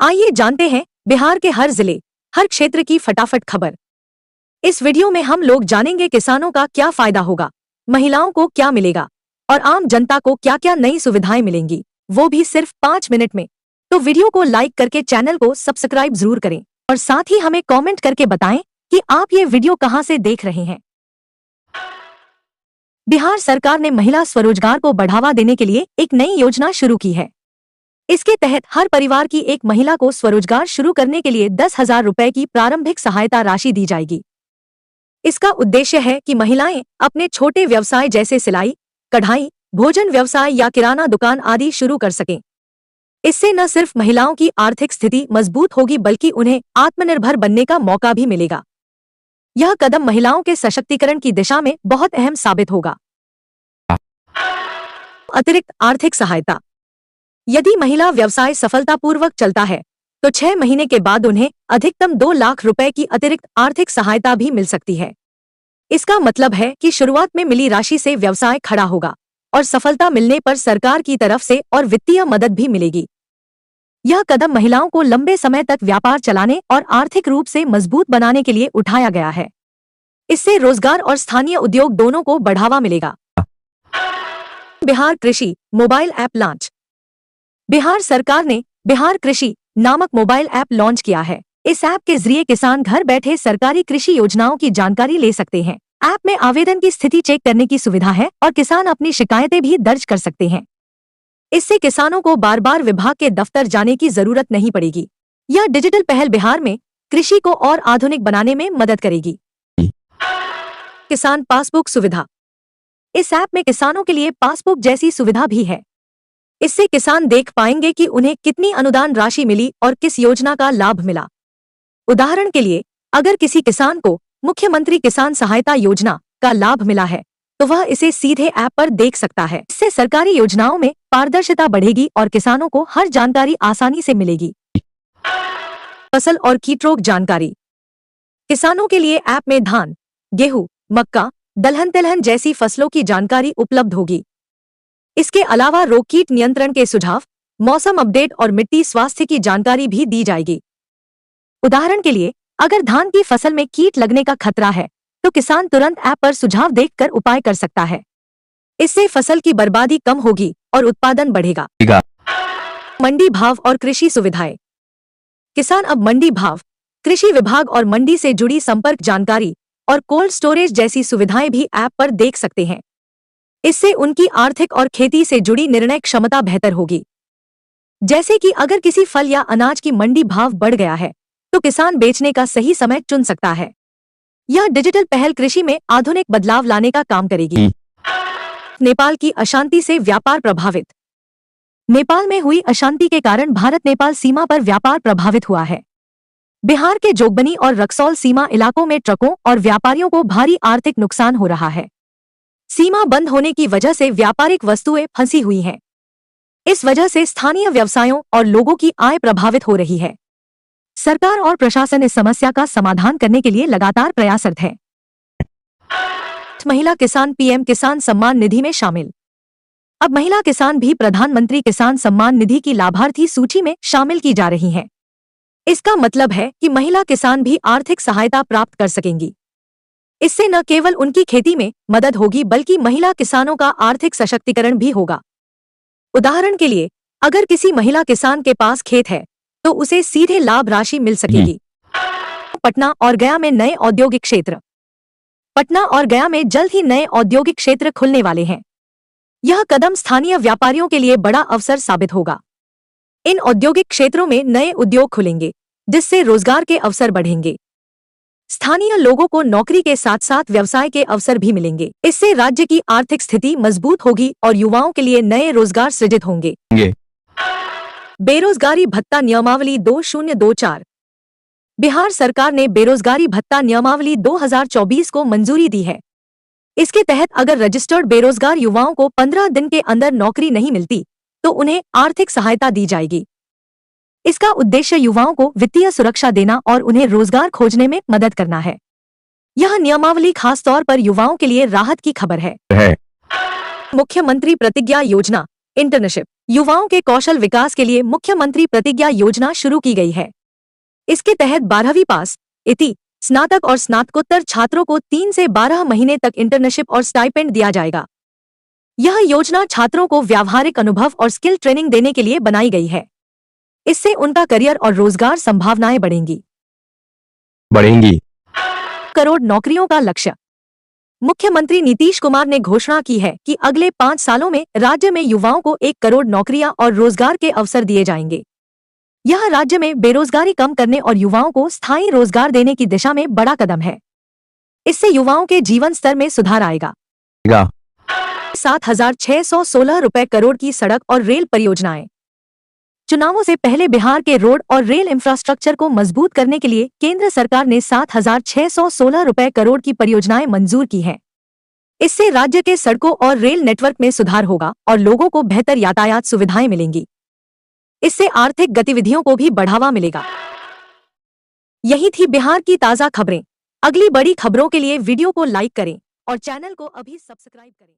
आइए जानते हैं बिहार के हर जिले, हर क्षेत्र की फटाफट खबर। इस वीडियो में हम लोग जानेंगे किसानों का क्या फायदा होगा, महिलाओं को क्या मिलेगा और आम जनता को क्या क्या नई सुविधाएं मिलेंगी, वो भी सिर्फ 5 मिनट में। तो वीडियो को लाइक करके चैनल को सब्सक्राइब जरूर करें और साथ ही हमें कमेंट करके बताएं कि आप ये वीडियो कहां से देख रहे हैं। बिहार सरकार ने महिला स्वरोजगार को बढ़ावा देने के लिए एक नई योजना शुरू की है। इसके तहत हर परिवार की एक महिला को स्वरोजगार शुरू करने के लिए 10,000 रुपए की प्रारंभिक सहायता राशि दी जाएगी। इसका उद्देश्य है कि महिलाएं अपने छोटे व्यवसाय जैसे सिलाई, कढ़ाई, भोजन व्यवसाय या किराना दुकान आदि शुरू कर सकें। इससे न सिर्फ महिलाओं की आर्थिक स्थिति मजबूत होगी बल्कि उन्हें आत्मनिर्भर बनने का मौका भी मिलेगा। यह कदम महिलाओं के सशक्तिकरण की दिशा में बहुत अहम साबित होगा। अतिरिक्त आर्थिक सहायता। यदि महिला व्यवसाय सफलतापूर्वक चलता है तो 6 महीने के बाद उन्हें अधिकतम 2 लाख रुपए की अतिरिक्त आर्थिक सहायता भी मिल सकती है। इसका मतलब है कि शुरुआत में मिली राशि से व्यवसाय खड़ा होगा और सफलता मिलने पर सरकार की तरफ से और वित्तीय मदद भी मिलेगी। यह कदम महिलाओं को लंबे समय तक व्यापार चलाने और आर्थिक रूप से मजबूत बनाने के लिए उठाया गया है। इससे रोजगार और स्थानीय उद्योग दोनों को बढ़ावा मिलेगा। बिहार कृषि मोबाइल ऐप लॉन्च। बिहार सरकार ने बिहार कृषि नामक मोबाइल ऐप लॉन्च किया है। इस ऐप के जरिए किसान घर बैठे सरकारी कृषि योजनाओं की जानकारी ले सकते हैं। ऐप में आवेदन की स्थिति चेक करने की सुविधा है और किसान अपनी शिकायतें भी दर्ज कर सकते हैं। इससे किसानों को बार बार विभाग के दफ्तर जाने की जरूरत नहीं पड़ेगी। यह डिजिटल पहल बिहार में कृषि को और आधुनिक बनाने में मदद करेगी। किसान पासबुक सुविधा। इस ऐप में किसानों के लिए पासबुक जैसी सुविधा भी है। इससे किसान देख पाएंगे कि उन्हें कितनी अनुदान राशि मिली और किस योजना का लाभ मिला। उदाहरण के लिए, अगर किसी किसान को मुख्यमंत्री किसान सहायता योजना का लाभ मिला है तो वह इसे सीधे ऐप पर देख सकता है। इससे सरकारी योजनाओं में पारदर्शिता बढ़ेगी और किसानों को हर जानकारी आसानी से मिलेगी। फसल और कीट रोग जानकारी। किसानों के लिए ऐप में धान, गेहूं, मक्का, दलहन तिलहन जैसी फसलों की जानकारी उपलब्ध होगी। इसके अलावा रोग कीट नियंत्रण के सुझाव, मौसम अपडेट और मिट्टी स्वास्थ्य की जानकारी भी दी जाएगी। उदाहरण के लिए, अगर धान की फसल में कीट लगने का खतरा है तो किसान तुरंत ऐप पर सुझाव देखकर उपाय कर सकता है। इससे फसल की बर्बादी कम होगी और उत्पादन बढ़ेगा। मंडी भाव और कृषि सुविधाएं। किसान अब मंडी भाव, कृषि विभाग और मंडी से जुड़ी संपर्क जानकारी और कोल्ड स्टोरेज जैसी सुविधाएं भी ऐप पर देख सकते हैं। इससे उनकी आर्थिक और खेती से जुड़ी निर्णय क्षमता बेहतर होगी। जैसे कि अगर किसी फल या अनाज की मंडी भाव बढ़ गया है तो किसान बेचने का सही समय चुन सकता है। यह डिजिटल पहल कृषि में आधुनिक बदलाव लाने का काम करेगी। नेपाल की अशांति से व्यापार प्रभावित। नेपाल में हुई अशांति के कारण भारत नेपाल सीमा पर व्यापार प्रभावित हुआ है। बिहार के जोगबनी और रक्सौल सीमा इलाकों में ट्रकों और व्यापारियों को भारी आर्थिक नुकसान हो रहा है। सीमा बंद होने की वजह से व्यापारिक वस्तुएं फंसी हुई हैं। इस वजह से स्थानीय व्यवसायों और लोगों की आय प्रभावित हो रही है। सरकार और प्रशासन इस समस्या का समाधान करने के लिए लगातार प्रयासरत है। महिला किसान पीएम किसान सम्मान निधि में शामिल। अब महिला किसान भी प्रधानमंत्री किसान सम्मान निधि की लाभार्थी सूची में शामिल की जा रही हैं। इसका मतलब है कि महिला किसान भी आर्थिक सहायता प्राप्त कर सकेंगी। इससे न केवल उनकी खेती में मदद होगी बल्कि महिला किसानों का आर्थिक सशक्तिकरण भी होगा। उदाहरण के लिए, अगर किसी महिला किसान के पास खेत है तो उसे सीधे लाभ राशि मिल सकेगी। पटना और गया में नए औद्योगिक क्षेत्र। पटना और गया में जल्द ही नए औद्योगिक क्षेत्र खुलने वाले हैं। यह कदम स्थानीय व्यापारियों के लिए बड़ा अवसर साबित होगा। इन औद्योगिक क्षेत्रों में नए उद्योग खुलेंगे जिससे रोजगार के अवसर बढ़ेंगे। स्थानीय लोगों को नौकरी के साथ साथ व्यवसाय के अवसर भी मिलेंगे। इससे राज्य की आर्थिक स्थिति मजबूत होगी और युवाओं के लिए नए रोजगार सृजित होंगे। बेरोजगारी भत्ता नियमावली 2024। बिहार सरकार ने बेरोजगारी भत्ता नियमावली 2024 को मंजूरी दी है। इसके तहत अगर रजिस्टर्ड बेरोजगार युवाओं को 15 दिन के अंदर नौकरी नहीं मिलती तो उन्हें आर्थिक सहायता दी जाएगी। इसका उद्देश्य युवाओं को वित्तीय सुरक्षा देना और उन्हें रोजगार खोजने में मदद करना है। यह नियमावली खास तौर पर युवाओं के लिए राहत की खबर है। मुख्यमंत्री प्रतिज्ञा योजना इंटर्नशिप युवाओं के कौशल विकास के लिए मुख्यमंत्री प्रतिज्ञा योजना शुरू की गई है। इसके तहत 12वीं पास, इति, स्नातक और स्नातकोत्तर छात्रों को 3 से 12 महीने तक इंटर्नशिप और स्टाइपेंड दिया जाएगा। यह योजना छात्रों को व्यावहारिक अनुभव और स्किल ट्रेनिंग देने के लिए बनाई गई है। इससे उनका करियर और रोजगार संभावनाएं बढ़ेंगी। करोड़ नौकरियों का लक्ष्य। मुख्यमंत्री नीतीश कुमार ने घोषणा की है कि अगले 5 सालों में राज्य में युवाओं को 1 करोड़ नौकरियां और रोजगार के अवसर दिए जाएंगे। यह राज्य में बेरोजगारी कम करने और युवाओं को स्थायी रोजगार देने की दिशा में बड़ा कदम है। इससे युवाओं के जीवन स्तर में सुधार आएगा। 7,616 रुपए करोड़ की सड़क और रेल परियोजनाएं। चुनावों से पहले बिहार के रोड और रेल इंफ्रास्ट्रक्चर को मजबूत करने के लिए केंद्र सरकार ने 7,616 रुपए करोड़ की परियोजनाएं मंजूर की हैं। इससे राज्य के सड़कों और रेल नेटवर्क में सुधार होगा और लोगों को बेहतर यातायात सुविधाएं मिलेंगी। इससे आर्थिक गतिविधियों को भी बढ़ावा मिलेगा। यही थी बिहार की ताजा खबरें। अगली बड़ी खबरों के लिए वीडियो को लाइक करें और चैनल को अभी सब्सक्राइब करें।